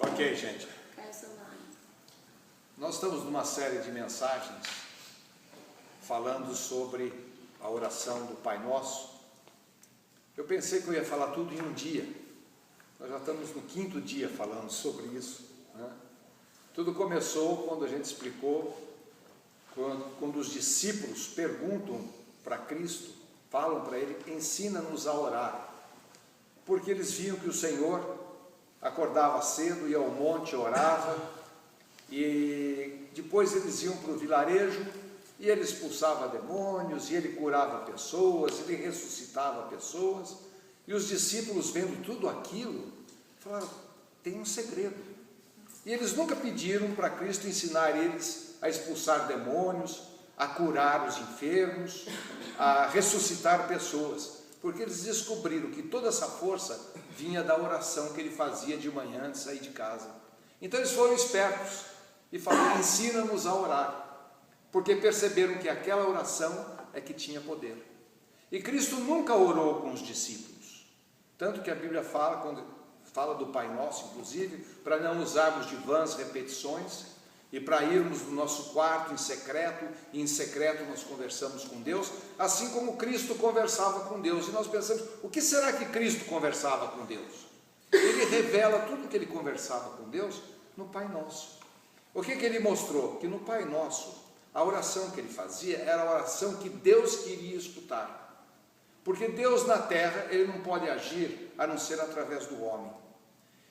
Ok, gente. Nós estamos numa série de mensagens falando sobre a oração do Pai Nosso. Eu pensei que eu ia falar tudo em um dia. Nós já estamos no 5º dia falando sobre isso, né? Tudo começou quando a gente explicou, quando os discípulos perguntam para Cristo, falam para Ele, ensina-nos a orar. Porque eles viam que o Senhor acordava cedo, ia ao monte, orava, e depois eles iam para o vilarejo, e ele expulsava demônios, e ele curava pessoas, ele ressuscitava pessoas, e os discípulos vendo tudo aquilo, falaram, tem um segredo. E eles nunca pediram para Cristo ensinar eles a expulsar demônios, a curar os enfermos, a ressuscitar pessoas, porque eles descobriram que toda essa força vinha da oração que ele fazia de manhã antes de sair de casa. Então eles foram espertos e falaram, ensina-nos a orar, porque perceberam que aquela oração é que tinha poder. E Cristo nunca orou com os discípulos, tanto que a Bíblia fala, quando fala do Pai Nosso, inclusive, para não usarmos de vãs repetições, e para irmos no nosso quarto em secreto, e em secreto nós conversamos com Deus, assim como Cristo conversava com Deus. E nós pensamos, o que será que Cristo conversava com Deus? Ele revela tudo o que ele conversava com Deus no Pai Nosso. O que ele mostrou? Que no Pai Nosso, a oração que ele fazia era a oração que Deus queria escutar. Porque Deus na terra, ele não pode agir a não ser através do homem.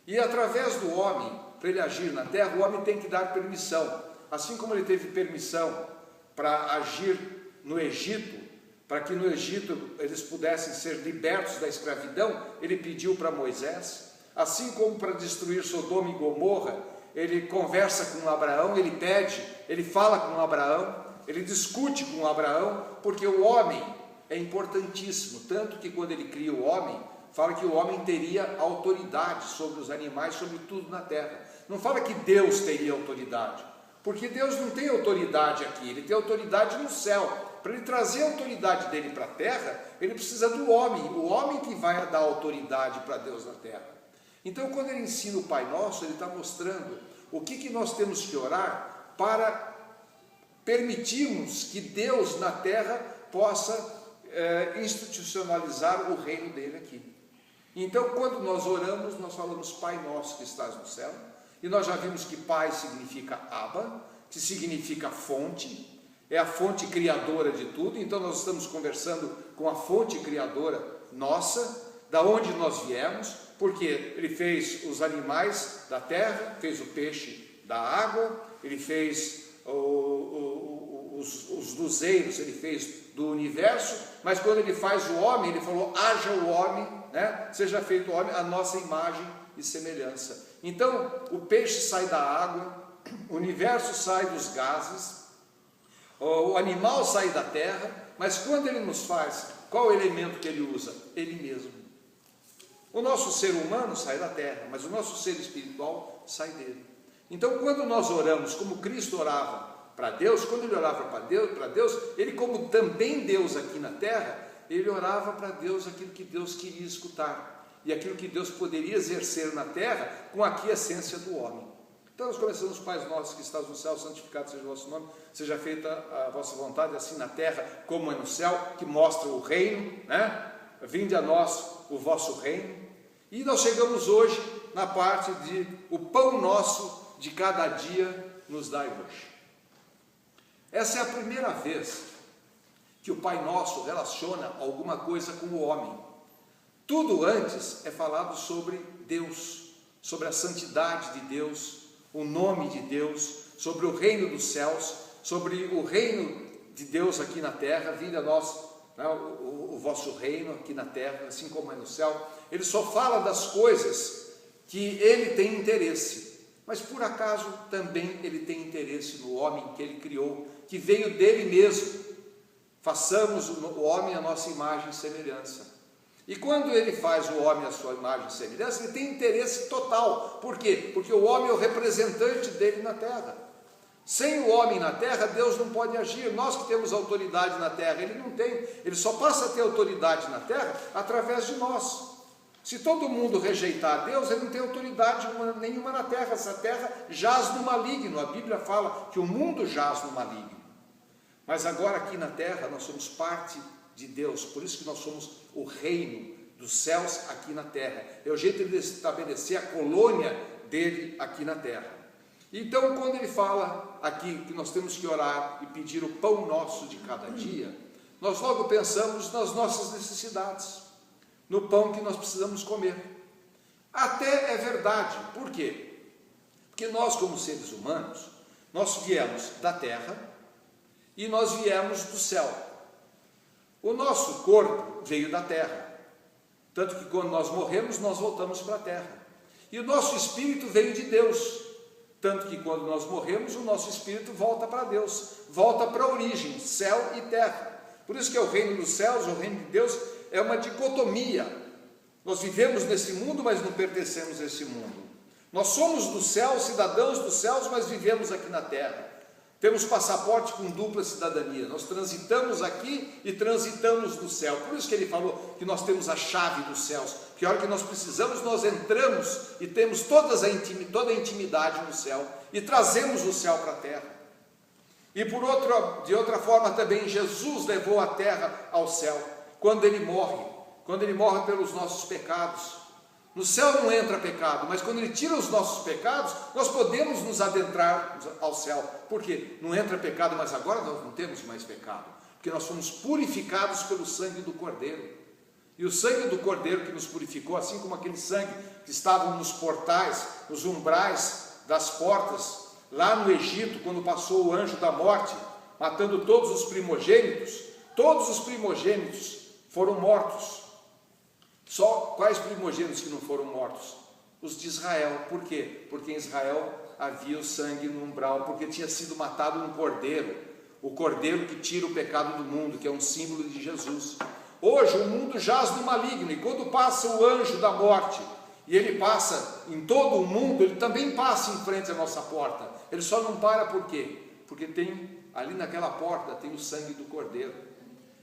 E através do homem, para ele agir na terra, o homem tem que dar permissão. Assim como ele teve permissão para agir no Egito, para que no Egito eles pudessem ser libertos da escravidão, ele pediu para Moisés. Assim como para destruir Sodoma e Gomorra, ele conversa com Abraão, ele pede, ele fala com Abraão, ele discute com Abraão, porque o homem é importantíssimo, tanto que quando ele cria o homem, fala que o homem teria autoridade sobre os animais, sobre tudo na terra. Não fala que Deus teria autoridade, porque Deus não tem autoridade aqui, ele tem autoridade no céu. Para ele trazer a autoridade dele para a terra, ele precisa do homem, o homem que vai dar autoridade para Deus na terra. Então, quando ele ensina o Pai Nosso, ele está mostrando o que nós temos que orar para permitirmos que Deus na terra possa institucionalizar o reino dele aqui. Então, quando nós oramos, nós falamos Pai Nosso que estás no céu, e nós já vimos que Pai significa Abba, que significa fonte, é a fonte criadora de tudo. Então nós estamos conversando com a fonte criadora nossa, da onde nós viemos, porque ele fez os animais da terra, fez o peixe da água, ele fez os luzeiros, ele fez do universo, mas quando ele faz o homem, ele falou, haja o homem, né? Seja feito o homem a nossa imagem e semelhança. Então, o peixe sai da água, o universo sai dos gases, o animal sai da terra, mas quando ele nos faz, qual o elemento que ele usa? Ele mesmo. O nosso ser humano sai da terra, mas o nosso ser espiritual sai dele. Então, quando nós oramos, como Cristo orava para Deus, quando ele orava para Deus, ele, como também Deus aqui na terra, ele orava para Deus aquilo que Deus queria escutar, e aquilo que Deus poderia exercer na terra, com a quiescência do homem. Então nós começamos, Pai Nosso que estás no céu, santificado seja o vosso nome, seja feita a vossa vontade, assim na terra como é no céu, que mostra o reino, né? Vinde a nós o vosso reino. E nós chegamos hoje na parte de o pão nosso de cada dia nos dai hoje. Essa é a primeira vez que o Pai Nosso relaciona alguma coisa com o homem. Tudo antes é falado sobre Deus, sobre a santidade de Deus, o nome de Deus, sobre o reino dos céus, sobre o reino de Deus aqui na terra. Vinde a nós, né, o vosso reino aqui na terra, assim como é no céu. Ele só fala das coisas que ele tem interesse, mas por acaso também ele tem interesse no homem que ele criou, que veio dele mesmo. Façamos o homem a nossa imagem e semelhança. E quando ele faz o homem a sua imagem e semelhança, ele tem interesse total. Por quê? Porque o homem é o representante dele na terra. Sem o homem na terra, Deus não pode agir. Nós que temos autoridade na terra, ele não tem. Ele só passa a ter autoridade na terra através de nós. Se todo mundo rejeitar Deus, ele não tem autoridade nenhuma na terra. Essa terra jaz no maligno. A Bíblia fala que o mundo jaz no maligno. Mas agora aqui na terra nós somos parte de Deus. Por isso que nós somos o reino dos céus aqui na terra. É o jeito de estabelecer a colônia dele aqui na terra. Então, quando ele fala aqui que nós temos que orar e pedir o pão nosso de cada dia, nós logo pensamos nas nossas necessidades, no pão que nós precisamos comer. Até é verdade. Por quê? Porque nós, como seres humanos, nós viemos da terra e nós viemos do céu. O nosso corpo veio da terra, tanto que quando nós morremos, nós voltamos para a terra. E o nosso espírito veio de Deus, tanto que quando nós morremos, o nosso espírito volta para Deus, volta para a origem, céu e terra. Por isso que é o reino dos céus, o reino de Deus, é uma dicotomia. Nós vivemos nesse mundo, mas não pertencemos a esse mundo. Nós somos do céu, cidadãos dos céus, mas vivemos aqui na terra. Temos passaporte com dupla cidadania. Nós transitamos aqui e transitamos no céu. Por isso que ele falou que nós temos a chave dos céus. Que a hora que nós precisamos, nós entramos e temos toda a intimidade no céu. E trazemos o céu para a terra. E de outra forma também, Jesus levou a terra ao céu. Quando ele morre pelos nossos pecados. No céu não entra pecado, mas quando ele tira os nossos pecados, nós podemos nos adentrar ao céu. Por quê? Não entra pecado, mas agora nós não temos mais pecado, porque nós fomos purificados pelo sangue do Cordeiro. E o sangue do Cordeiro que nos purificou, assim como aquele sangue que estava nos portais, nos umbrais das portas, lá no Egito, quando passou o anjo da morte, matando todos os primogênitos foram mortos. Só quais primogênitos que não foram mortos? Os de Israel. Por quê? Porque em Israel havia o sangue no umbral, porque tinha sido matado um cordeiro, o cordeiro que tira o pecado do mundo, que é um símbolo de Jesus. Hoje o mundo jaz no maligno, e quando passa o anjo da morte, e ele passa em todo o mundo, ele também passa em frente à nossa porta. Ele só não para por quê? Porque tem ali naquela porta, tem o sangue do cordeiro.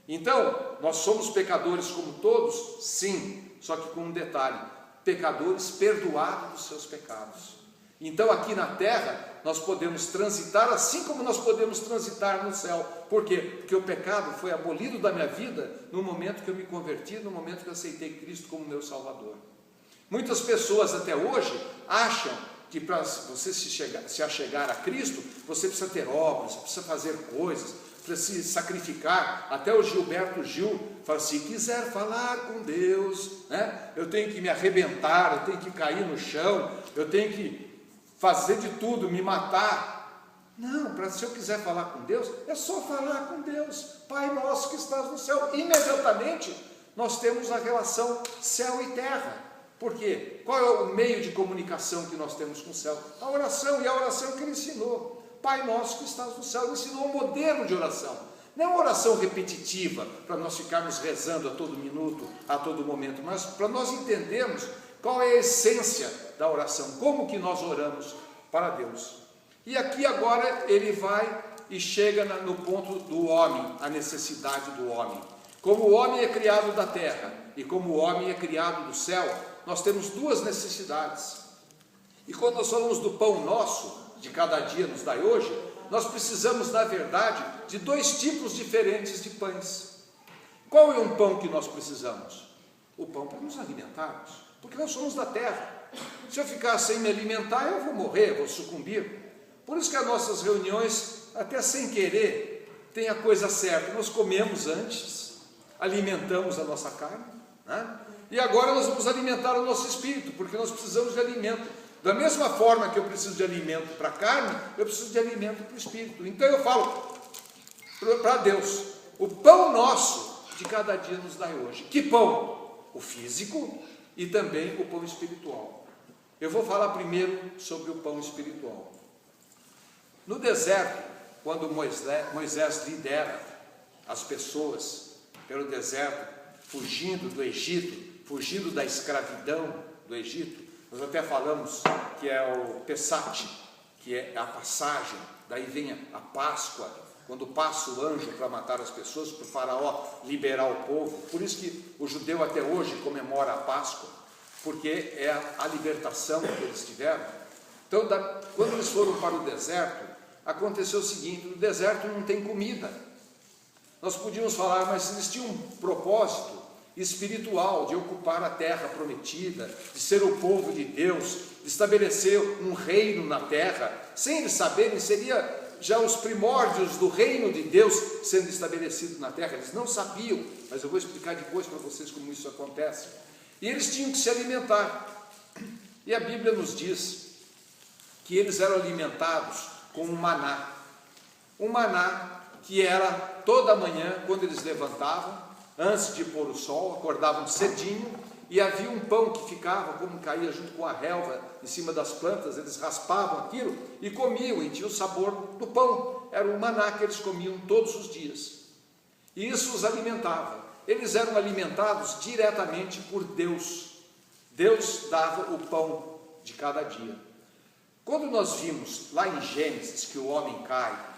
Então, nós somos pecadores como todos? Sim, só que com um detalhe: pecadores perdoados dos seus pecados. Então, aqui na terra, nós podemos transitar assim como nós podemos transitar no céu. Por quê? Porque o pecado foi abolido da minha vida no momento que eu me converti, no momento que eu aceitei Cristo como meu Salvador. Muitas pessoas até hoje acham que para você se achegar a Cristo, você precisa ter obras, precisa fazer coisas, para se sacrificar. Até o Gilberto Gil fala: se quiser falar com Deus, né, eu tenho que me arrebentar, eu tenho que cair no chão, eu tenho que fazer de tudo, me matar. Não, se eu quiser falar com Deus, é só falar com Deus. Pai nosso que estás no céu. Imediatamente nós temos a relação céu e terra. Por quê? Qual é o meio de comunicação que nós temos com o céu? A oração, e a oração que ele ensinou. Pai nosso que estás no céu, ele ensinou um modelo de oração. Não é uma oração repetitiva, para nós ficarmos rezando a todo minuto, a todo momento, mas para nós entendermos qual é a essência da oração, como que nós oramos para Deus. E aqui agora ele vai e chega no ponto do homem, a necessidade do homem. Como o homem é criado da terra e como o homem é criado do céu, nós temos duas necessidades. E quando nós falamos do pão nosso, de cada dia nos dai hoje, nós precisamos, na verdade, de dois tipos diferentes de pães. Qual é um pão que nós precisamos? O pão para nos alimentarmos, porque nós somos da terra. Se eu ficar sem me alimentar, eu vou morrer, vou sucumbir. Por isso que as nossas reuniões, até sem querer, tem a coisa certa. Nós comemos antes, alimentamos a nossa carne, né? E agora nós vamos alimentar o nosso espírito, porque nós precisamos de alimento. Da mesma forma que eu preciso de alimento para a carne, eu preciso de alimento para o espírito. Então eu falo para Deus: o pão nosso de cada dia nos dai hoje. Que pão? O físico e também o pão espiritual. Eu vou falar primeiro sobre o pão espiritual. No deserto, quando Moisés lidera as pessoas pelo deserto, fugindo do Egito, fugindo da escravidão do Egito, nós até falamos que é o Pessach, que é a passagem, daí vem a Páscoa, quando passa o anjo para matar as pessoas, para o faraó liberar o povo. Por isso que o judeu até hoje comemora a Páscoa. porque é a libertação que eles tiveram. Então, quando eles foram para o deserto, aconteceu o seguinte: no deserto não tem comida. Nós podíamos falar, mas eles tinham um propósito espiritual de ocupar a terra prometida, de ser o povo de Deus, de estabelecer um reino na terra. Sem eles saberem, seria já os primórdios do reino de Deus sendo estabelecido na terra. Eles não sabiam, mas eu vou explicar depois para vocês como isso acontece. E eles tinham que se alimentar. E a Bíblia nos diz que eles eram alimentados com um maná. Um maná que era toda manhã, quando eles levantavam, antes de pôr o sol, acordavam cedinho, e havia um pão que ficava, como caía junto com a relva em cima das plantas, eles raspavam aquilo e comiam, e tinha o sabor do pão. Era o maná que eles comiam todos os dias. E isso os alimentava. Eles eram alimentados diretamente por Deus. Deus dava o pão de cada dia. Quando nós vimos lá em Gênesis que o homem cai,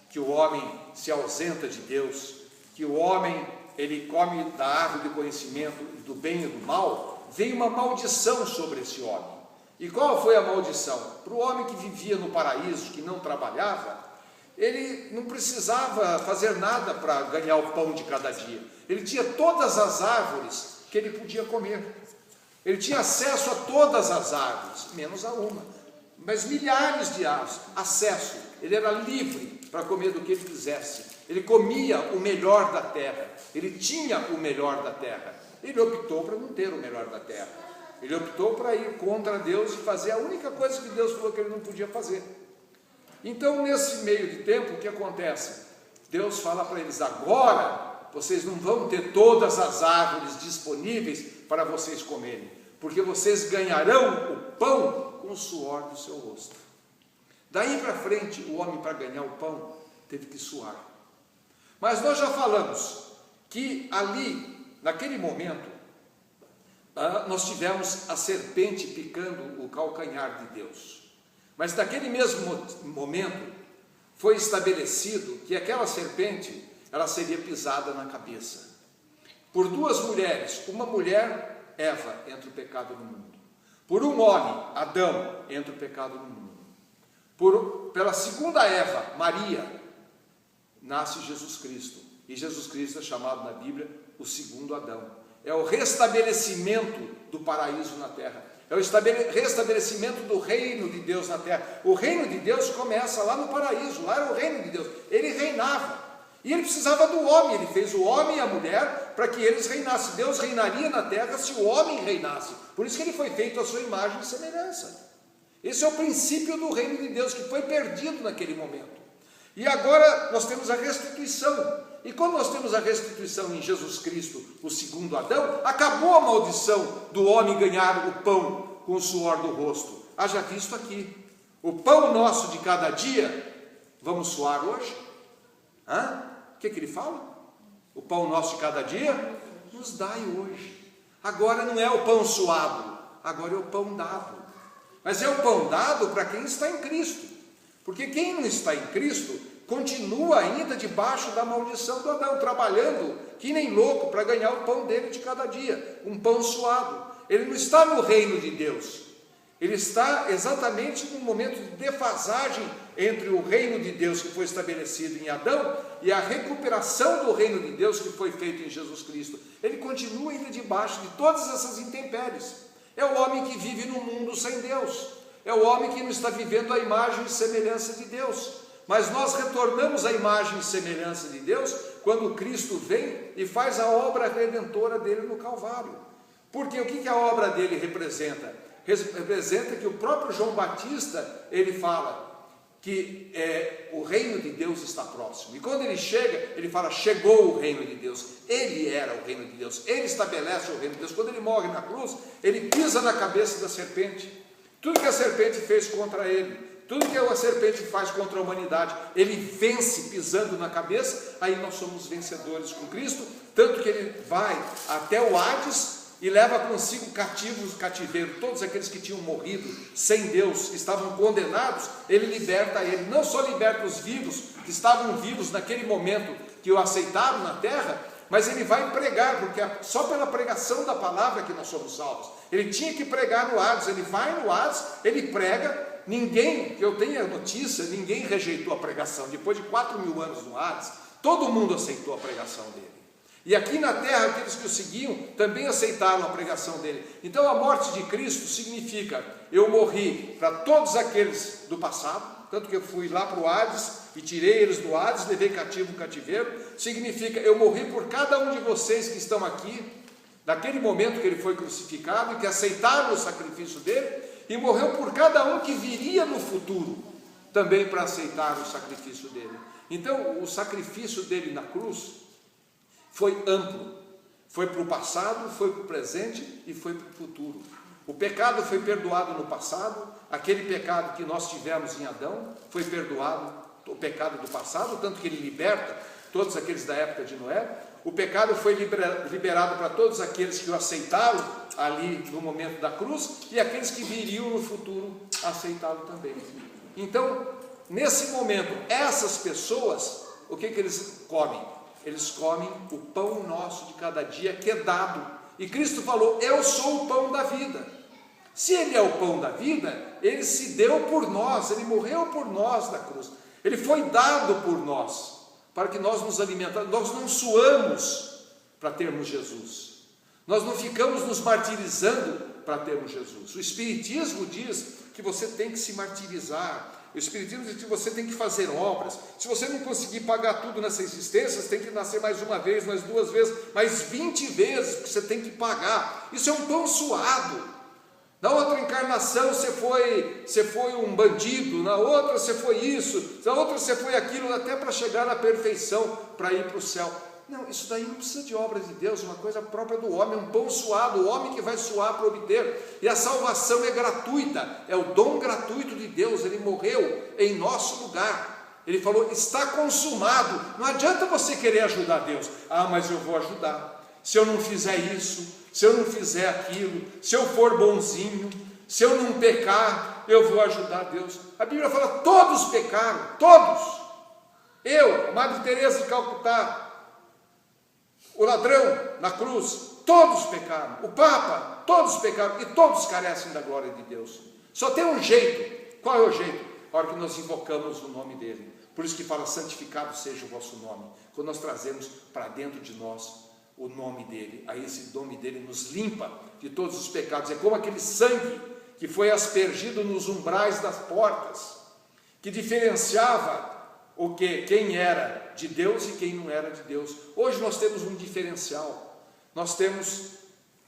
que o homem se ausenta de Deus, que o homem ele come da árvore do conhecimento do bem e do mal, veio uma maldição sobre esse homem. E qual foi a maldição? Para o homem que vivia no paraíso, que não trabalhava, ele não precisava fazer nada para ganhar o pão de cada dia. Ele tinha todas as árvores que ele podia comer. Ele tinha acesso a todas as árvores, menos a uma. Mas milhares de árvores, acesso. Ele era livre para comer do que ele quisesse. Ele comia o melhor da terra. Ele tinha o melhor da terra. Ele optou para não ter o melhor da terra. Ele optou para ir contra Deus e fazer a única coisa que Deus falou que ele não podia fazer. Então, nesse meio de tempo, o que acontece? Deus fala para eles: agora vocês não vão ter todas as árvores disponíveis para vocês comerem, porque vocês ganharão o pão com o suor do seu rosto. Daí para frente, o homem, para ganhar o pão, teve que suar. Mas nós já falamos que ali, naquele momento, nós tivemos a serpente picando o calcanhar de Deus. Mas naquele mesmo momento, foi estabelecido que aquela serpente, ela seria pisada na cabeça. Por duas mulheres, uma mulher, Eva, entra o pecado no mundo. Por um homem, Adão, entra o pecado no mundo. Pela segunda Eva, Maria, nasce Jesus Cristo. E Jesus Cristo é chamado na Bíblia o segundo Adão. É o restabelecimento do paraíso na terra. É o restabelecimento do reino de Deus na terra. O reino de Deus começa lá no paraíso. Lá era o reino de Deus. Ele reinava. E ele precisava do homem. Ele fez o homem e a mulher para que eles reinassem. Deus reinaria na terra se o homem reinasse. Por isso que ele foi feito à sua imagem e semelhança. Esse é o princípio do reino de Deus, que foi perdido naquele momento. E agora nós temos a restituição. E quando nós temos a restituição em Jesus Cristo, o segundo Adão, acabou a maldição do homem ganhar o pão com o suor do rosto. Haja visto aqui, o pão nosso de cada dia, vamos suar hoje? O que ele fala? O pão nosso de cada dia, nos dai hoje. Agora não é o pão suado, agora é o pão dado. Mas é o pão dado para quem está em Cristo. Porque quem não está em Cristo continua ainda debaixo da maldição do Adão, trabalhando que nem louco para ganhar o pão dele de cada dia, um pão suado. Ele não está no reino de Deus, ele está exatamente no momento de defasagem entre o reino de Deus que foi estabelecido em Adão e a recuperação do reino de Deus que foi feito em Jesus Cristo. Ele continua ainda debaixo de todas essas intempéries. É o homem que vive no mundo sem Deus, é o homem que não está vivendo a imagem e semelhança de Deus. Mas nós retornamos à imagem e semelhança de Deus quando Cristo vem e faz a obra redentora dele no Calvário. Porque o que a obra dele representa? Representa que o próprio João Batista, ele fala que o reino de Deus está próximo. E quando ele chega, ele fala: chegou o reino de Deus. Ele era o reino de Deus, ele estabelece o reino de Deus. Quando ele morre na cruz, ele pisa na cabeça da serpente. Tudo que a serpente fez contra ele, tudo que a serpente faz contra a humanidade, ele vence pisando na cabeça. Aí nós somos vencedores com Cristo, tanto que ele vai até o Hades e leva consigo cativos do cativeiro, todos aqueles que tinham morrido sem Deus, que estavam condenados. Ele liberta ele, não só liberta os vivos, que estavam vivos naquele momento que o aceitaram na terra, mas ele vai pregar, porque só pela pregação da palavra que nós somos salvos. Ele tinha que pregar no Hades, ele vai no Hades, ele prega. Ninguém, que eu tenha notícia, ninguém rejeitou a pregação. Depois de 4.000 anos no Hades, todo mundo aceitou a pregação dele. E aqui na terra, aqueles que o seguiam também aceitaram a pregação dele. Então a morte de Cristo significa: eu morri para todos aqueles do passado, tanto que eu fui lá para o Hades e tirei eles do Hades, levei cativo o cativeiro. Significa: eu morri por cada um de vocês que estão aqui, naquele momento que ele foi crucificado, e que aceitaram o sacrifício dele, e morreu por cada um que viria no futuro, também para aceitar o sacrifício dele. Então o sacrifício dele na cruz foi amplo, foi para o passado, foi para o presente e foi para o futuro. O pecado foi perdoado no passado, aquele pecado que nós tivemos em Adão foi perdoado, o pecado do passado, tanto que ele liberta todos aqueles da época de Noé. O pecado foi liberado para todos aqueles que o aceitaram ali no momento da cruz, e aqueles que viriam no futuro aceitá-lo também. Então, nesse momento, essas pessoas, o que eles comem? Eles comem o pão nosso de cada dia, que é dado. E Cristo falou: eu sou o pão da vida. Se ele é o pão da vida, ele se deu por nós, ele morreu por nós na cruz, ele foi dado por nós, para que nós nos alimentamos. Nós não suamos para termos Jesus, nós não ficamos nos martirizando para termos Jesus. O Espiritismo diz que você tem que se martirizar. O Espiritismo diz que você tem que fazer obras. Se você não conseguir pagar tudo nessa existência, você tem que nascer mais uma vez, mais 2 vezes, mais 20 vezes, porque você tem que pagar. Isso é um pão suado. Na outra encarnação você foi um bandido, na outra você foi isso, na outra você foi aquilo, até para chegar à perfeição, para ir para o céu. Não, isso daí não precisa de obras de Deus, uma coisa própria do homem, um pão suado, o homem que vai suar para obter. E a salvação é gratuita, é o dom gratuito de Deus. Ele morreu em nosso lugar. Ele falou: está consumado. Não adianta você querer ajudar Deus. Ah, mas eu vou ajudar. Se eu não fizer isso, se eu não fizer aquilo, se eu for bonzinho, se eu não pecar, eu vou ajudar Deus. A Bíblia fala: todos pecaram, todos. Eu, Madre Teresa de Calcutá, o ladrão na cruz, todos pecaram. O Papa, todos pecaram, e todos carecem da glória de Deus. Só tem um jeito. Qual é o jeito? A hora que nós invocamos o nome dele. Por isso que fala: santificado seja o vosso nome. Quando nós trazemos para dentro de nós o nome dele, aí esse nome dele nos limpa de todos os pecados. É como aquele sangue que foi aspergido nos umbrais das portas, que diferenciava quem era de Deus e quem não era de Deus. Hoje nós temos um diferencial. Nós temos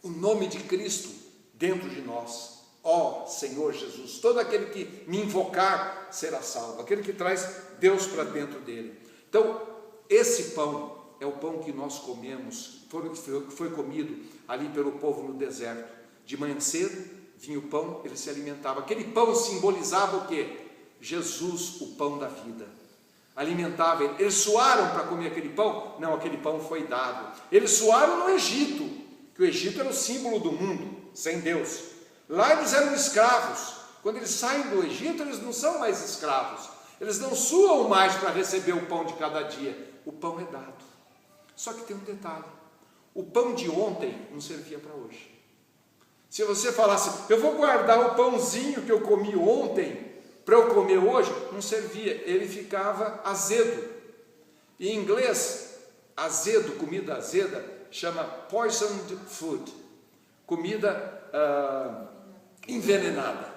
o nome de Cristo dentro de nós. Ó Senhor Jesus, todo aquele que me invocar será salvo, aquele que traz Deus para dentro dele. Então, esse pão é o pão que nós comemos, que foi comido ali pelo povo no deserto. De manhã cedo vinha o pão, ele se alimentava. Aquele pão simbolizava o quê? Jesus, o pão da vida. Alimentava ele. Eles suaram para comer aquele pão? Não, aquele pão foi dado. Eles suaram no Egito, que o Egito era o símbolo do mundo, sem Deus. Lá eles eram escravos. Quando eles saem do Egito, eles não são mais escravos. Eles não suam mais para receber o pão de cada dia. O pão é dado. Só que tem um detalhe: o pão de ontem não servia para hoje. Se você falasse: eu vou guardar o pãozinho que eu comi ontem para eu comer hoje, não servia, ele ficava azedo. Em inglês, azedo, comida azeda, chama poisoned food, comida envenenada.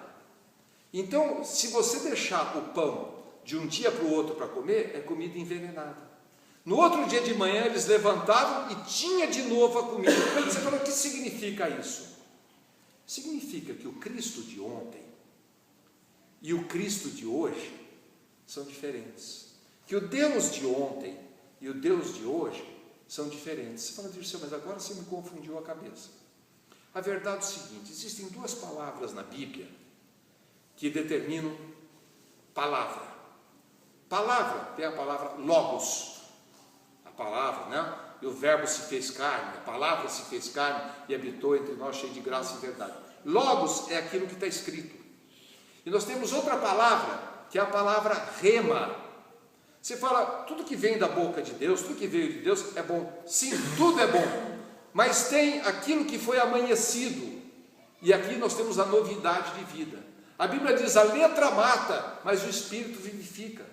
Então, se você deixar o pão de um dia para o outro para comer, é comida envenenada. No outro dia de manhã eles levantavam e tinha de novo a comida. Você fala: o que significa isso? Significa que o Cristo de ontem e o Cristo de hoje são diferentes. Que o Deus de ontem e o Deus de hoje são diferentes. Você fala: Dirceu, mas agora você me confundiu a cabeça. A verdade é o seguinte: existem 2 palavras na Bíblia que determinam palavra. Palavra tem a palavra logos, a palavra, né? E o verbo se fez carne, a palavra se fez carne e habitou entre nós, cheio de graça e verdade. Logos é aquilo que está escrito. E nós temos outra palavra, que é a palavra rema. Você fala, tudo que vem da boca de Deus, tudo que veio de Deus é bom. Sim, tudo é bom. Mas tem aquilo que foi amanhecido. E aqui nós temos a novidade de vida. A Bíblia diz, a letra mata, mas o Espírito vivifica.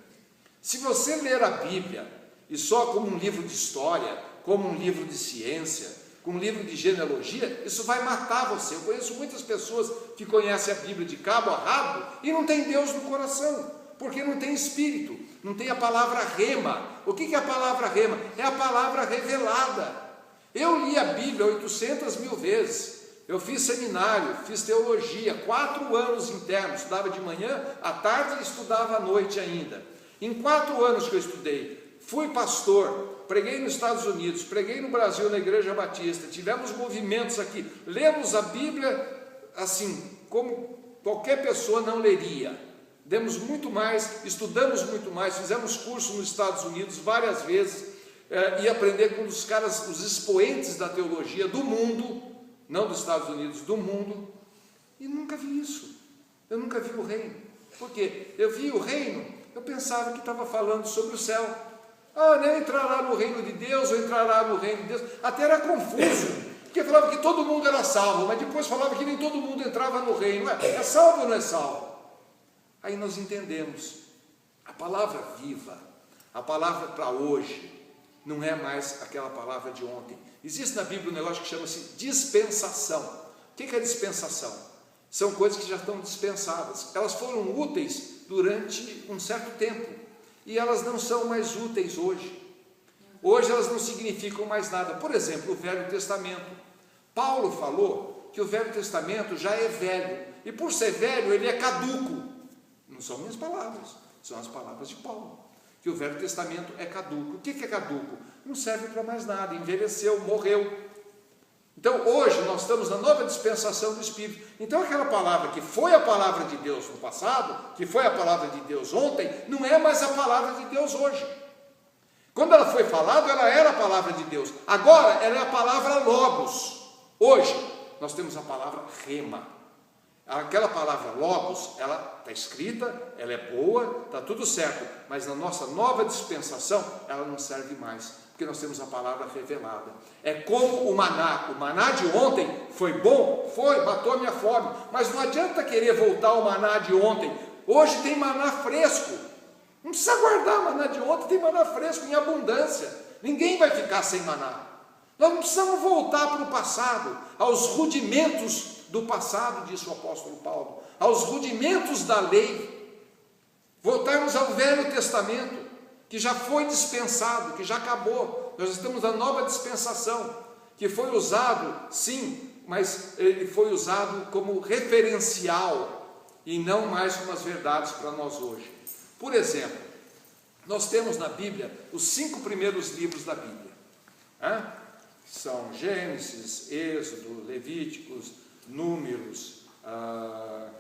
Se você ler a Bíblia, e só como um livro de história, como um livro de ciência, como um livro de genealogia, isso vai matar você. Eu conheço muitas pessoas que conhecem a Bíblia de cabo a rabo e não tem Deus no coração, porque não tem Espírito, não tem a palavra rema. O que é a palavra rema? É a palavra revelada. Eu li a Bíblia 800 mil vezes, eu fiz seminário, fiz teologia, 4 anos internos, estudava de manhã, à tarde e estudava à noite ainda. Em 4 anos que eu estudei, fui pastor, preguei nos Estados Unidos, preguei no Brasil na Igreja Batista, tivemos movimentos aqui, lemos a Bíblia assim, como qualquer pessoa não leria. Demos muito mais, estudamos muito mais, fizemos curso nos Estados Unidos várias vezes, e aprender com os caras, os expoentes da teologia do mundo, não dos Estados Unidos, do mundo, e nunca vi isso. Eu nunca vi o reino. Por quê? Eu vi o reino, eu pensava que estava falando sobre o céu. Né, entrará no reino de Deus, ou entrará no reino de Deus. Até era confuso, porque falava que todo mundo era salvo, mas depois falava que nem todo mundo entrava no reino. É salvo ou não é salvo? Aí nós entendemos, a palavra viva, a palavra para hoje, não é mais aquela palavra de ontem. Existe na Bíblia um negócio que chama-se dispensação. O que é dispensação? São coisas que já estão dispensadas. Elas foram úteis durante um certo tempo, e elas não são mais úteis hoje. Hoje elas não significam mais nada. Por exemplo, o Velho Testamento. Paulo falou que o Velho Testamento já é velho, e por ser velho ele é caduco. Não são minhas palavras, são as palavras de Paulo. Que o Velho Testamento é caduco. O que é caduco? Não serve para mais nada, envelheceu, morreu. Então hoje nós estamos na nova dispensação do Espírito. Então aquela palavra que foi a palavra de Deus no passado, que foi a palavra de Deus ontem, não é mais a palavra de Deus hoje. Quando ela foi falada, ela era a palavra de Deus. Agora ela é a palavra logos. Hoje nós temos a palavra rema. Aquela palavra logos, ela está escrita, ela é boa, está tudo certo, mas na nossa nova dispensação, ela não serve mais, porque nós temos a palavra revelada. É como o maná de ontem foi bom, matou a minha fome, mas não adianta querer voltar ao maná de ontem. Hoje tem maná fresco, não precisa guardar maná de ontem, tem maná fresco em abundância, ninguém vai ficar sem maná. Nós não precisamos voltar para o passado, aos rudimentos do passado, disse o apóstolo Paulo, aos rudimentos da lei, voltarmos ao Velho Testamento, que já foi dispensado, que já acabou. Nós estamos na nova dispensação, que foi usado, sim, mas ele foi usado como referencial, e não mais como as verdades para nós hoje. Por exemplo, nós temos na Bíblia os 5 primeiros livros da Bíblia, são Gênesis, Êxodo, Levíticos, Números,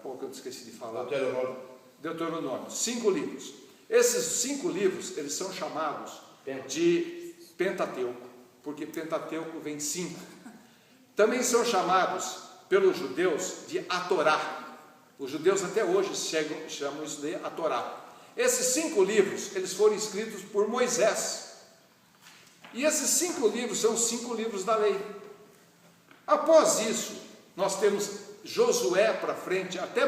qual que eu esqueci de falar? Deuteronômio, 5 livros. Esses 5 livros, eles são chamados de Pentateuco, porque Pentateuco vem 5. Também são chamados pelos judeus de a Torá. Os judeus até hoje chamam isso de a Torá. Esses 5 livros, eles foram escritos por Moisés. E esses 5 livros são 5 livros da lei. Após isso, nós temos Josué para frente, até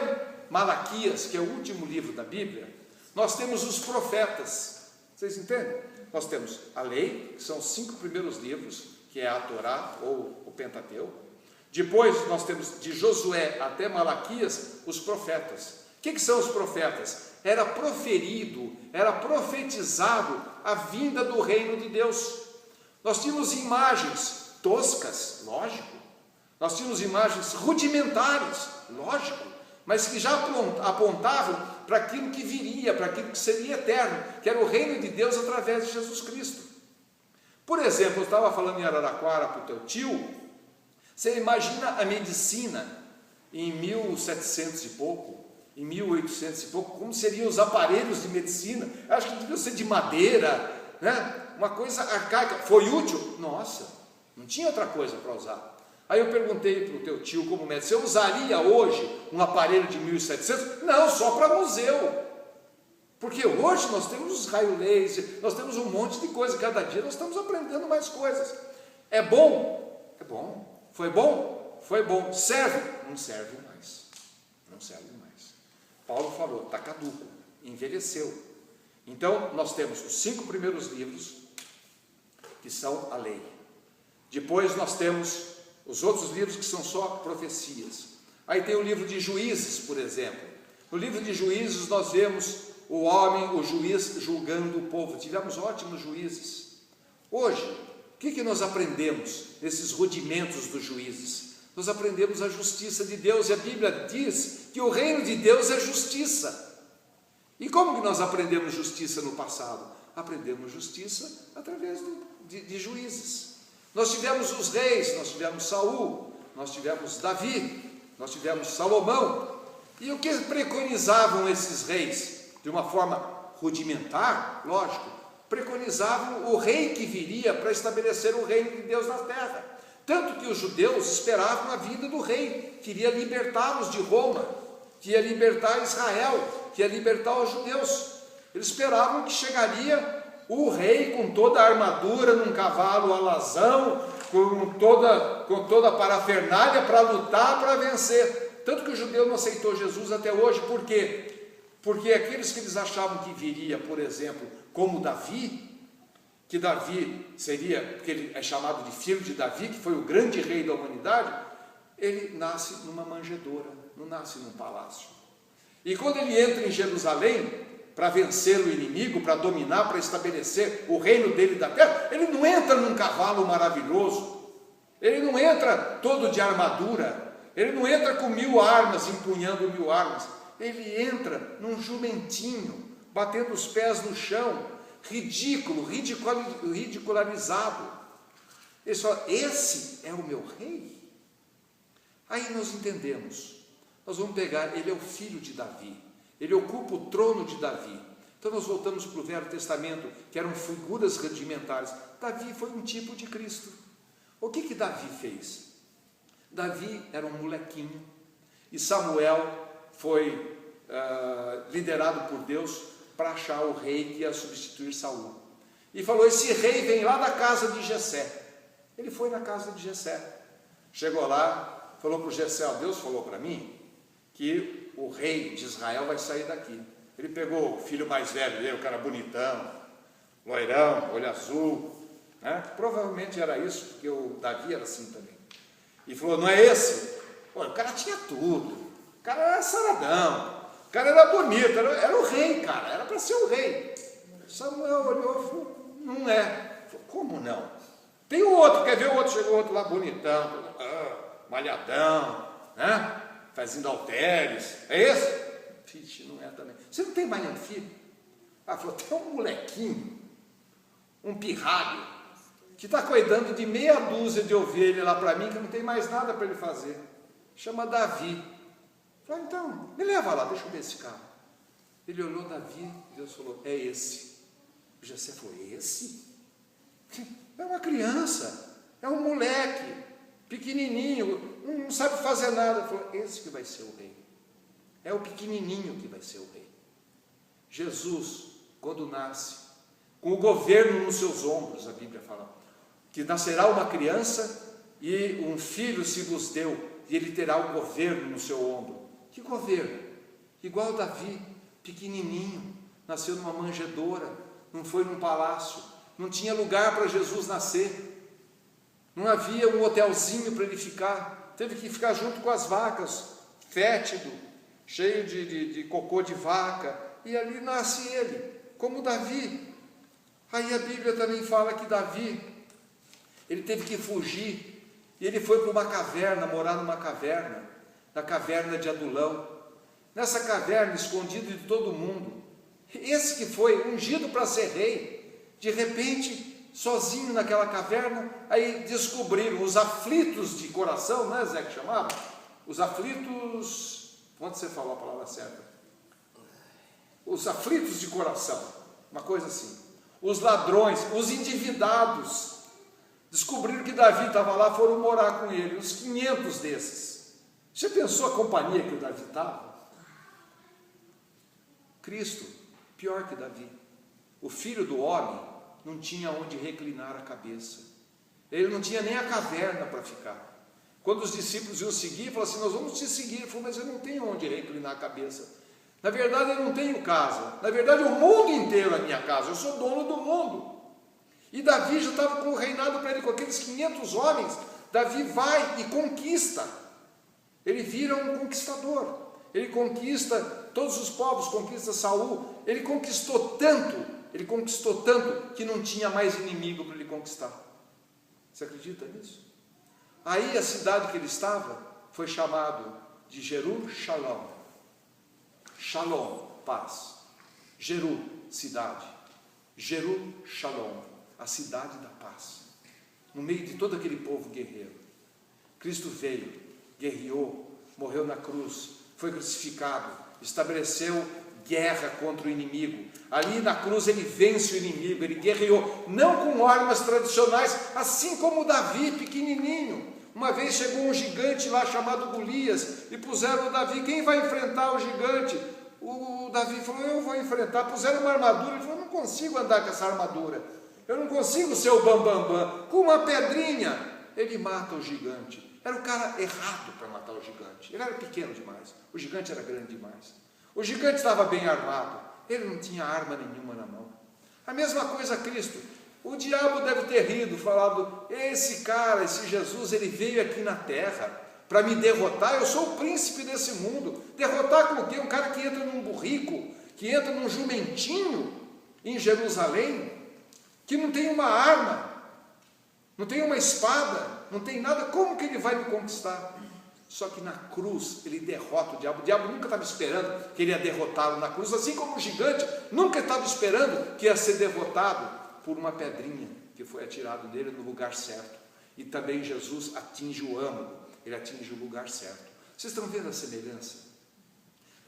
Malaquias, que é o último livro da Bíblia. Nós temos os profetas. Vocês entendem? Nós temos a lei, que são os 5 primeiros livros, que é a Torá ou o Pentateuco. Depois nós temos de Josué até Malaquias os profetas. O que são os profetas? Era proferido, era profetizado a vinda do reino de Deus. Nós tínhamos imagens toscas, lógico. Nós tínhamos imagens rudimentares, lógico, mas que já apontavam para aquilo que viria, para aquilo que seria eterno, que era o reino de Deus através de Jesus Cristo. Por exemplo, eu estava falando em Araraquara para o teu tio, você imagina a medicina em 1700 e pouco, em 1800 e pouco, como seriam os aparelhos de medicina? Eu acho que deviam ser de madeira, né? Uma coisa arcaica. Foi útil? Nossa, não tinha outra coisa para usar. Aí eu perguntei para o teu tio como médico, você usaria hoje um aparelho de 1700? Não, só para museu. Porque hoje nós temos os raios laser, nós temos um monte de coisa, cada dia nós estamos aprendendo mais coisas. É bom? É bom. Foi bom? Foi bom. Serve? Não serve mais. Não serve mais. Paulo falou, está caduco, envelheceu. Então, nós temos os 5 primeiros livros, que são a lei. Depois nós temos os outros livros que são só profecias. Aí tem o livro de Juízes, por exemplo. No livro de Juízes nós vemos o homem, o juiz, julgando o povo. Tivemos ótimos juízes. Hoje, o que nós aprendemos nesses rudimentos dos juízes? Nós aprendemos a justiça de Deus, e a Bíblia diz que o reino de Deus é justiça. E como que nós aprendemos justiça no passado? Aprendemos justiça através de juízes. Nós tivemos os reis, nós tivemos Saul, nós tivemos Davi, nós tivemos Salomão. E o que preconizavam esses reis? De uma forma rudimentar, lógico, preconizavam o rei que viria para estabelecer o reino de Deus na terra. Tanto que os judeus esperavam a vinda do rei, que iria libertá-los de Roma, que ia libertar Israel, que ia libertar os judeus. Eles esperavam que chegaria o rei com toda a armadura, num cavalo alazão, com toda a parafernália para lutar, para vencer. Tanto que o judeu não aceitou Jesus até hoje. Por quê? Porque aqueles que eles achavam que viria, por exemplo, como Davi, que Davi seria, porque ele é chamado de filho de Davi, que foi o grande rei da humanidade, ele nasce numa manjedoura, não nasce num palácio. E quando ele entra em Jerusalém, para vencer o inimigo, para dominar, para estabelecer o reino dele da terra, ele não entra num cavalo maravilhoso, ele não entra todo de armadura, ele não entra com 1000 armas, empunhando 1000 armas, ele entra num jumentinho, batendo os pés no chão, ridicularizado. Ele fala, esse é o meu rei? Aí nós entendemos, nós vamos pegar, ele é o filho de Davi, ele ocupa o trono de Davi. Então nós voltamos para o Velho Testamento, que eram figuras rudimentares. Davi foi um tipo de Cristo. O que Davi fez? Davi era um molequinho, e Samuel foi liderado por Deus para achar o rei que ia substituir Saul. E falou, esse rei vem lá da casa de Jessé. Ele foi na casa de Jessé, chegou lá, falou para o Jessé, Deus falou para mim que o rei de Israel vai sair daqui. Ele pegou o filho mais velho dele, o cara bonitão, loirão, olho azul, né? Provavelmente era isso, porque o Davi era assim também. E falou, não é esse? Olha, o cara tinha tudo, o cara era saradão, o cara era bonito, era o rei, cara, era para ser o rei. Samuel olhou e falou, não é. Falou, como não? Tem o outro, quer ver o outro? Chegou o outro lá bonitão, malhadão, né? Fazendo halteres. É esse? Vixe, não é também. Você não tem mais nenhum filho? Falou, tem um molequinho, um pirralho, que está cuidando de meia dúzia de ovelhas lá para mim, que não tem mais nada para ele fazer. Chama Davi. Falei, então, me leva lá, deixa eu ver esse cara. Ele olhou Davi, Deus falou, é esse. O Jessé falou, esse? É uma criança, é um moleque, pequenininho, não sabe fazer nada. Ele falou, esse que vai ser o rei. É o pequenininho que vai ser o rei. Jesus, quando nasce, com o governo nos seus ombros, a Bíblia fala, que nascerá uma criança e um filho se vos deu, e ele terá o governo no seu ombro. Que governo? Igual Davi, pequenininho, nasceu numa manjedoura, não foi num palácio, não tinha lugar para Jesus nascer, não havia um hotelzinho para ele ficar, teve que ficar junto com as vacas, fétido, cheio de cocô de vaca, e ali nasce ele, como Davi. Aí a Bíblia também fala que Davi, ele teve que fugir, e ele foi para uma caverna, morar numa caverna, na caverna de Adulão, nessa caverna, escondido de todo mundo. Esse que foi ungido para ser rei, de repente, sozinho naquela caverna, aí descobriram os aflitos de coração, não é Zé que chamava? Os aflitos, onde você falou a palavra certa? Os aflitos de coração, uma coisa assim. Os ladrões, os endividados, descobriram que Davi estava lá, foram morar com ele, uns 500 desses. Você pensou a companhia que o Davi estava? Cristo Pior que Davi. O filho do homem não tinha onde reclinar a cabeça. Ele não tinha nem a caverna para ficar. Quando os discípulos iam seguir, falaram assim: nós vamos te seguir. Ele falou: mas eu não tenho onde reclinar a cabeça. Na verdade, eu não tenho casa. Na verdade, o mundo inteiro é minha casa. Eu sou dono do mundo. E Davi já estava com o reinado para ele, com aqueles 500 homens. Davi vai e conquista. Ele vira um conquistador. Ele conquista todos os povos, conquista Saul. Ele conquistou tanto que não tinha mais inimigo para ele conquistar. Você acredita nisso? Aí a cidade que ele estava foi chamado de Jeru-Shalom. Shalom, paz. Jeru, cidade. Jeru-Shalom, a cidade da paz. No meio de todo aquele povo guerreiro, Cristo veio, guerreou, morreu na cruz, foi crucificado, estabeleceu guerra contra o inimigo. Ali na cruz ele vence o inimigo, ele guerreou, não com armas tradicionais, assim como Davi, pequenininho. Uma vez chegou um gigante lá chamado Golias, e puseram o Davi: quem vai enfrentar o gigante? O Davi falou: eu vou enfrentar. Puseram uma armadura, ele falou: eu não consigo andar com essa armadura, eu não consigo ser o bambambam. Com uma pedrinha ele mata o gigante. Era o cara errado para matar o gigante. Ele era pequeno demais, o gigante era grande demais. O gigante estava bem armado, ele não tinha arma nenhuma na mão. A mesma coisa Cristo. O diabo deve ter rido, falado: esse cara, esse Jesus, ele veio aqui na terra para me derrotar. Eu sou o príncipe desse mundo. Derrotar com o quê? Um cara que entra num burrico, que entra num jumentinho em Jerusalém, que não tem uma arma, não tem uma espada, não tem nada. Como que ele vai me conquistar? Só que na cruz ele derrota o diabo. O diabo nunca estava esperando que ele ia derrotá-lo na cruz, assim como o gigante nunca estava esperando que ia ser derrotado por uma pedrinha que foi atirado dele no lugar certo. E também Jesus atinge o âmago, ele atinge o lugar certo. Vocês estão vendo a semelhança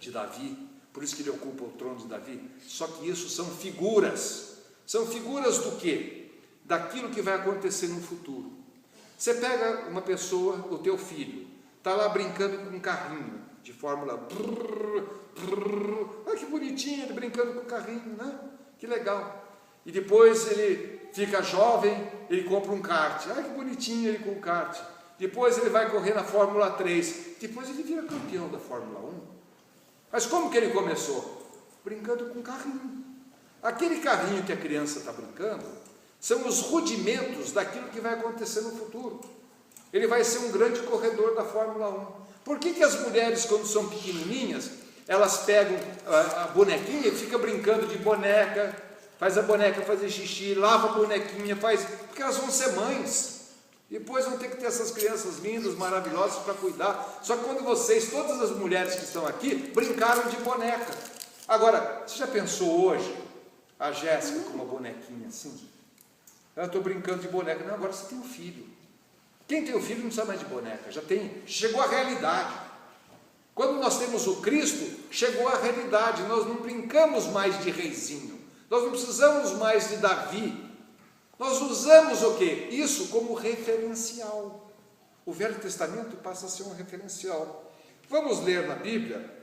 de Davi? Por isso que ele ocupa o trono de Davi. Só que isso são figuras. São figuras do quê? Daquilo que vai acontecer no futuro. Você pega uma pessoa, o teu filho, está lá brincando com um carrinho de Fórmula. Olha que bonitinho, ele brincando com o carrinho, né? Que legal. E depois ele fica jovem, ele compra um kart. Ai, que bonitinho ele com o kart. Depois ele vai correr na Fórmula 3. Depois ele vira campeão da Fórmula 1. Mas como que ele começou? Brincando com carrinho. Aquele carrinho que a criança está brincando são os rudimentos daquilo que vai acontecer no futuro. Ele vai ser um grande corredor da Fórmula 1. Por que as mulheres, quando são pequenininhas, elas pegam a bonequinha e ficam brincando de boneca, faz a boneca fazer xixi, lava a bonequinha, faz... Porque elas vão ser mães. Depois vão ter que ter essas crianças lindas, maravilhosas para cuidar. Só que quando vocês, todas as mulheres que estão aqui, brincaram de boneca. Agora, você já pensou hoje a Jéssica com uma bonequinha assim? Eu estou brincando de boneca. Não, agora você tem um filho. Quem tem um filho não precisa mais de boneca. Já tem, chegou a realidade. Quando nós temos o Cristo, chegou a realidade. Nós não brincamos mais de reizinho. Nós não precisamos mais de Davi. Nós usamos o quê? Isso como referencial. O Velho Testamento passa a ser um referencial. Vamos ler na Bíblia,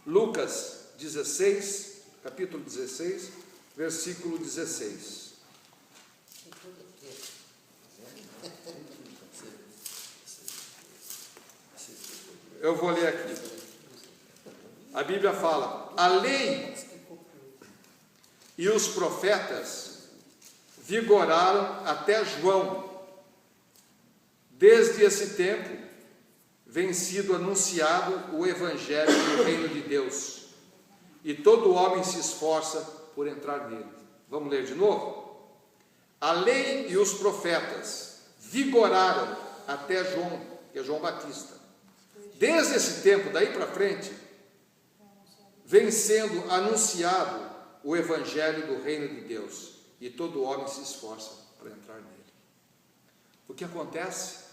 Lucas 16, capítulo 16, versículo 16. Eu vou ler aqui. A Bíblia fala: a lei e os profetas vigoraram até João. Desde esse tempo vem sido anunciado o evangelho do reino de Deus, e todo homem se esforça por entrar nele. Vamos ler de novo? A lei e os profetas vigoraram até João, que é João Batista. Desde esse tempo, daí para frente, vem sendo anunciado o evangelho do reino de Deus, e todo homem se esforça para entrar nele. O que acontece?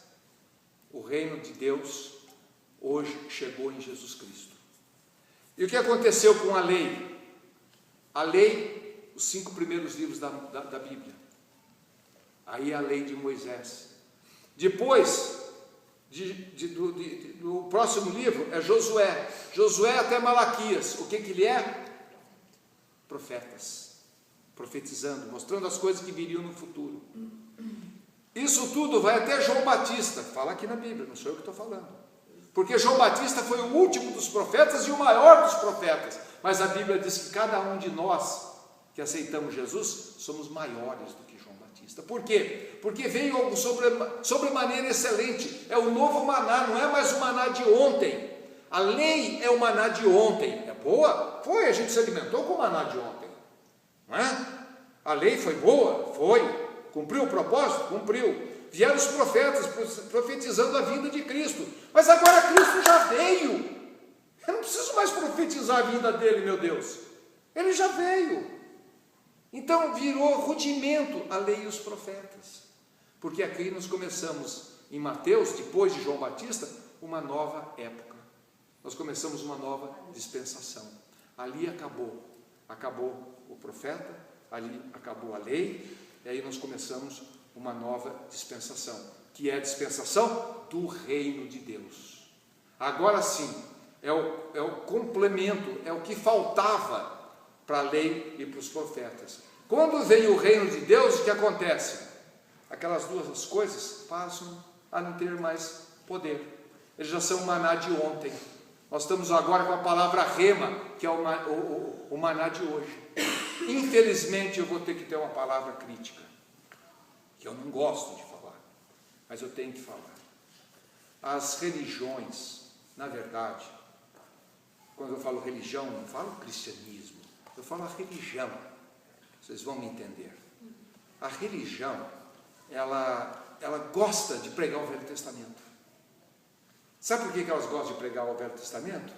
O reino de Deus hoje chegou em Jesus Cristo. E o que aconteceu com a lei? A lei, os 5 primeiros livros da Bíblia. Aí a lei de Moisés. Depois, do próximo livro é Josué. Josué até Malaquias. O que ele é? profetas, profetizando, mostrando as coisas que viriam no futuro. Isso tudo vai até João Batista, fala aqui na Bíblia, não sou eu que estou falando, porque João Batista foi o último dos profetas e o maior dos profetas, mas a Bíblia diz que cada um de nós que aceitamos Jesus, somos maiores do que João Batista. Por quê? Porque veio algo sobremaneira excelente, é o novo maná, não é mais o maná de ontem. A lei é o maná de ontem, é boa? Foi, a gente se alimentou com o maná de ontem, não é? A lei foi boa? Foi. Cumpriu o propósito? Cumpriu. Vieram os profetas profetizando a vinda de Cristo, mas agora Cristo já veio, eu não preciso mais profetizar a vinda dele, meu Deus, ele já veio. Então virou rudimento a lei e os profetas, porque aqui nós começamos em Mateus, depois de João Batista, uma nova época, nós começamos uma nova dispensação. Ali acabou o profeta, ali acabou a lei, e aí nós começamos uma nova dispensação, que é a dispensação do reino de Deus. Agora sim, é o complemento, é o que faltava para a lei e para os profetas. Quando vem o reino de Deus, o que acontece? Aquelas duas coisas passam a não ter mais poder, eles já são maná de ontem. Nós estamos agora com a palavra rema, que é o maná de hoje. Infelizmente eu vou ter que ter uma palavra crítica, que eu não gosto de falar, mas eu tenho que falar. As religiões, na verdade, quando eu falo religião, não falo cristianismo, eu falo a religião, vocês vão me entender. A religião, ela gosta de pregar o Velho Testamento. Sabe por que elas gostam de pregar o Velho Testamento?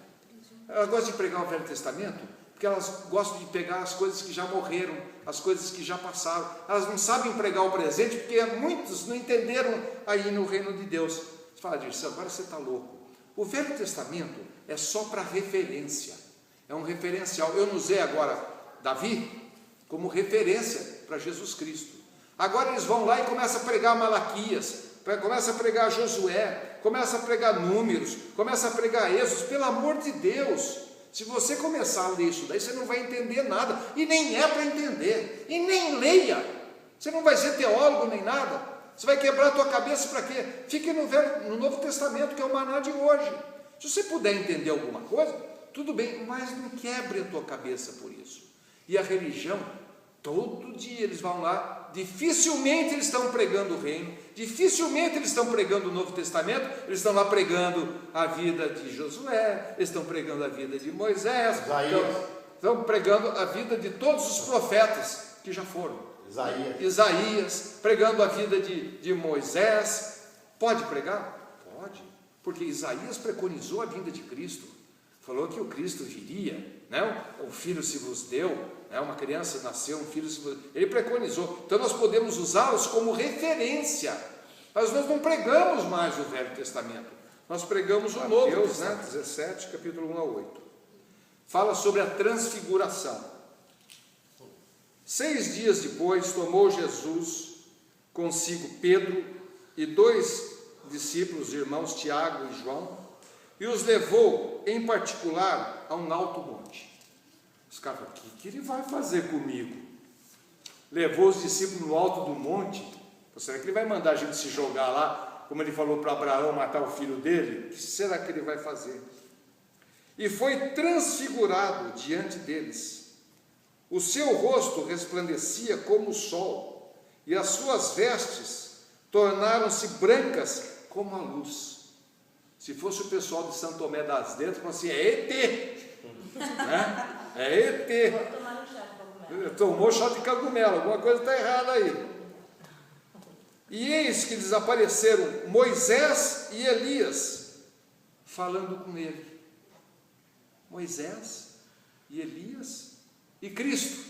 Elas gostam de pregar o Velho Testamento porque elas gostam de pegar as coisas que já morreram, as coisas que já passaram. Elas não sabem pregar o presente porque muitos não entenderam aí no reino de Deus. Você fala, Dirceu, agora você está louco. O Velho Testamento é só para referência, é um referencial. Eu não usei agora Davi como referência para Jesus Cristo. Agora eles vão lá e começam a pregar Malaquias, começam a pregar Josué, começam a pregar Números, começam a pregar Êxodo. Pelo amor de Deus, se você começar a ler isso daí, você não vai entender nada, e nem é para entender, e nem leia, você não vai ser teólogo nem nada, você vai quebrar a tua cabeça para quê? Fique no Novo Testamento, que é o maná de hoje. Se você puder entender alguma coisa, tudo bem, mas não quebre a tua cabeça por isso. E a religião, todo dia eles vão lá, dificilmente eles estão pregando o reino, dificilmente eles estão pregando o Novo Testamento, eles estão lá pregando a vida de Josué, eles estão pregando a vida de Moisés, estão pregando a vida de todos os profetas que já foram. Isaías, pregando a vida de Moisés. Pode pregar? Pode, porque Isaías preconizou a vinda de Cristo, falou que o Cristo viria, né? O filho se vos deu, uma criança nasceu, um filho se vos deu. Ele preconizou, então nós podemos usá-los como referência, mas nós não pregamos mais o Velho Testamento, nós pregamos o Novo Testamento. Mateus 17, capítulo 1 a 8, fala sobre a transfiguração. 6 dias depois, tomou Jesus consigo Pedro e 2 discípulos, irmãos Tiago e João, e os levou em particular a um alto monte. Os caras falaram, o que ele vai fazer comigo? Levou os discípulos no alto do monte. Será que ele vai mandar a gente se jogar lá, como ele falou para Abraão matar o filho dele? O que será que ele vai fazer? E foi transfigurado diante deles. O seu rosto resplandecia como o sol, e as suas vestes tornaram-se brancas como a luz. Se fosse o pessoal de São Tomé das Letras, falaram assim, é ET, né? É ET, tomou chá de cogumelo, alguma coisa está errada aí. E eis que desapareceram Moisés e Elias, falando com ele. Moisés e Elias e Cristo,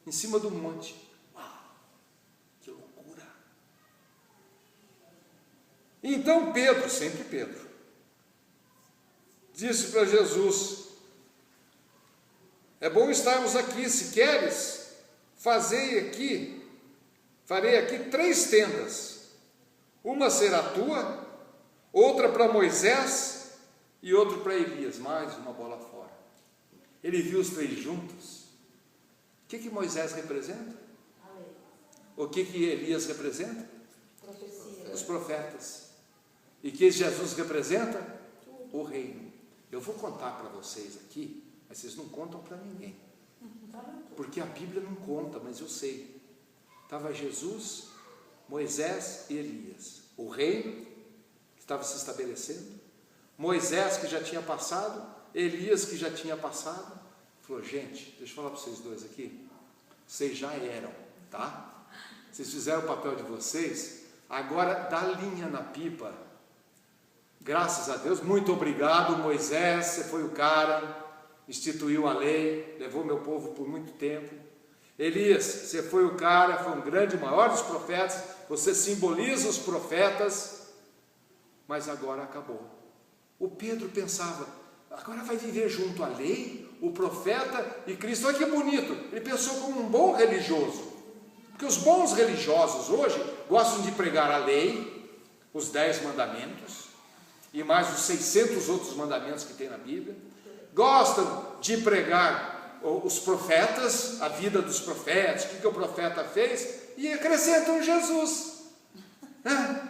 em cima do monte. Uau, que loucura! Então Pedro, sempre Pedro, disse para Jesus, é bom estarmos aqui, se queres, farei aqui 3 tendas, uma será tua, outra para Moisés e outra para Elias, mais uma bola fora. Ele viu os 3 juntos, O que Moisés representa? O que Elias representa? Profecia. Os profetas. E que Jesus representa? O reino. Eu vou contar para vocês aqui, mas vocês não contam para ninguém. Porque a Bíblia não conta, mas eu sei. Estava Jesus, Moisés e Elias. O reino que estava se estabelecendo. Moisés que já tinha passado, Elias que já tinha passado. Falou, gente, deixa eu falar para vocês dois aqui. Vocês já eram, tá? Vocês fizeram o papel de vocês. Agora dá linha na pipa. Graças a Deus, muito obrigado, Moisés, você foi o cara, instituiu a lei, levou meu povo por muito tempo. Elias, você foi o cara, foi um grande, maior dos profetas, você simboliza os profetas, mas agora acabou. O Pedro pensava, agora vai viver junto à lei, o profeta e Cristo. Olha que bonito, ele pensou como um bom religioso, porque os bons religiosos hoje gostam de pregar a lei, os 10 mandamentos, e mais os 600 outros mandamentos que tem na Bíblia, gostam de pregar os profetas, a vida dos profetas, o que o profeta fez, e acrescentam Jesus.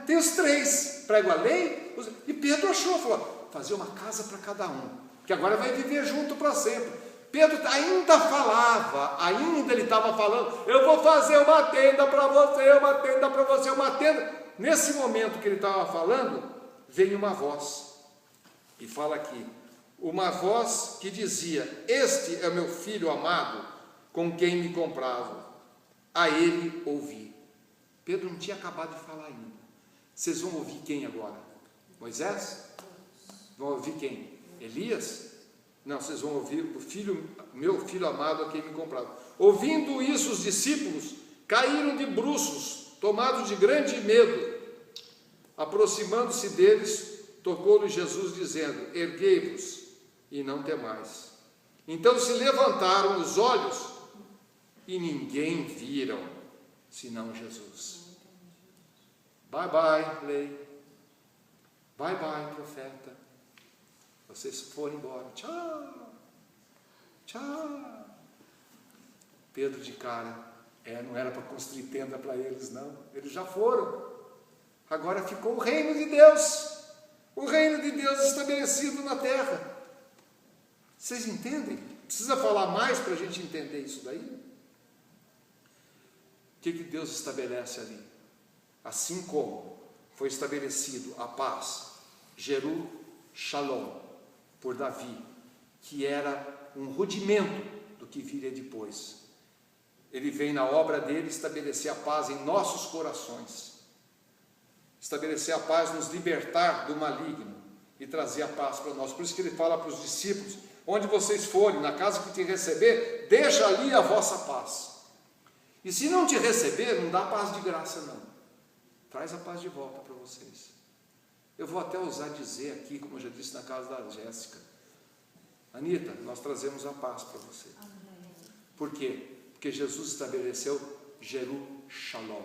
Tem os 3, prego a lei, e Pedro achou, falou, fazer uma casa para cada um, que agora vai viver junto para sempre. Pedro ainda falava, ainda ele estava falando, eu vou fazer uma tenda para você, uma tenda para você, uma tenda. Nesse momento que ele estava falando, veio uma voz, e fala aqui, uma voz que dizia, este é meu filho amado, com quem me comprazo, a ele ouvi. Pedro não tinha acabado de falar ainda. Vocês vão ouvir quem agora? Moisés? Vão ouvir quem? Elias? Não, vocês vão ouvir o filho, meu filho amado, a quem me comprazo. Ouvindo isso, os discípulos caíram de bruços, tomados de grande medo. Aproximando-se deles, tocou-lhe Jesus, dizendo, erguei-vos e não temais. Então se levantaram os olhos e ninguém viram, senão Jesus. Bye bye, lei. Bye bye, profeta. Vocês foram embora. Tchau. Tchau. Pedro de cara. Não era para construir tenda para eles, não. Eles já foram. Agora ficou o reino de Deus. O reino de Deus estabelecido na terra. Vocês entendem? Precisa falar mais para a gente entender isso daí? O que Deus estabelece ali? Assim como foi estabelecido a paz, Jeru Shalom, por Davi, que era um rudimento do que viria depois. Ele vem na obra dele estabelecer a paz em nossos corações, estabelecer a paz, nos libertar do maligno e trazer a paz para nós. Por isso que ele fala para os discípulos, onde vocês forem, na casa que te receber, deixa ali a vossa paz. E se não te receber, não dá paz de graça não, traz a paz de volta para vocês. Eu vou até ousar dizer aqui, como eu já disse na casa da Jéssica, Anita, nós trazemos a paz para você. Por quê? Porque Jesus estabeleceu Jeru Shalom,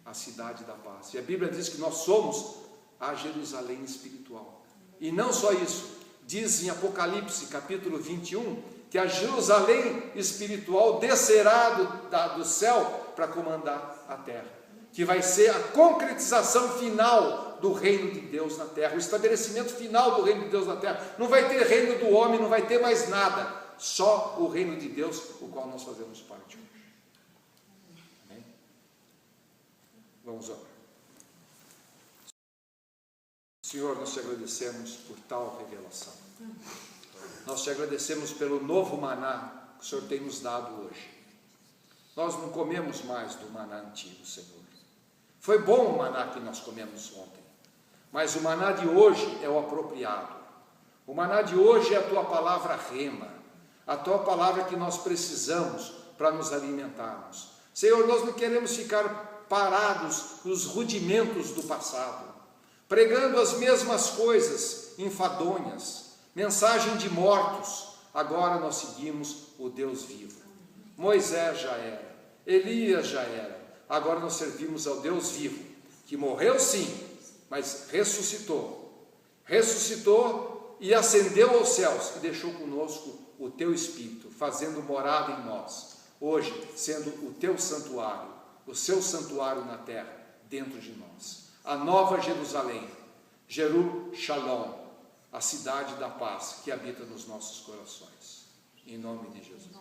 a cidade da paz. E a Bíblia diz que nós somos a Jerusalém espiritual. E não só isso, diz em Apocalipse capítulo 21, que a Jerusalém espiritual descerá do céu para comandar a terra, que vai ser a concretização final do reino de Deus na terra, o estabelecimento final do reino de Deus na terra. Não vai ter reino do homem, não vai ter mais nada, só o reino de Deus, o qual nós fazemos parte hoje. Amém? Vamos orar. Senhor, nós te agradecemos por tal revelação. Nós te agradecemos pelo novo maná que o Senhor tem nos dado hoje. Nós não comemos mais do maná antigo, Senhor. Foi bom o maná que nós comemos ontem, mas o maná de hoje é o apropriado. O maná de hoje é a tua palavra rema, a tua palavra que nós precisamos para nos alimentarmos. Senhor, nós não queremos ficar parados nos rudimentos do passado, pregando as mesmas coisas enfadonhas, mensagem de mortos. Agora nós seguimos o Deus vivo. Moisés já era, Elias já era, agora nós servimos ao Deus vivo, que morreu sim, mas ressuscitou e ascendeu aos céus, e deixou conosco o teu Espírito, fazendo morada em nós. hoje sendo o teu santuário, o seu santuário na terra, dentro de nós. A nova Jerusalém, Jeru-Shalom, a cidade da paz que habita nos nossos corações. Em nome de Jesus.